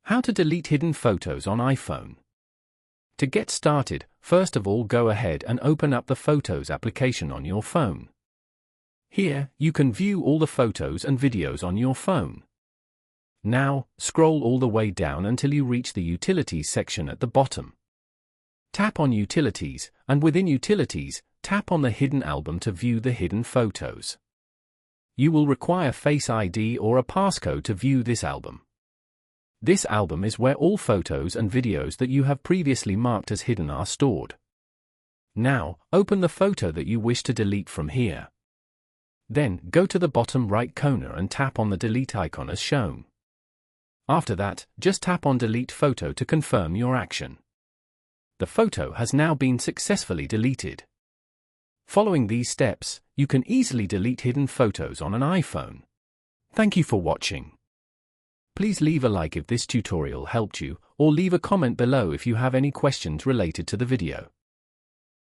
How to delete hidden photos on iPhone. To get started, first of all go ahead and open up the Photos application on your phone. Here, you can view all the photos and videos on your phone. Now, scroll all the way down until you reach the Utilities section at the bottom. Tap on Utilities, and within Utilities, tap on the Hidden album to view the hidden photos. You will require Face ID or a passcode to view this album. This album is where all photos and videos that you have previously marked as hidden are stored. Now, open the photo that you wish to delete from here. Then, go to the bottom right corner and tap on the delete icon as shown. After that, just tap on Delete Photo to confirm your action. The photo has now been successfully deleted. Following these steps, you can easily delete hidden photos on an iPhone. Thank you for watching. Please leave a like if this tutorial helped you, or leave a comment below if you have any questions related to the video.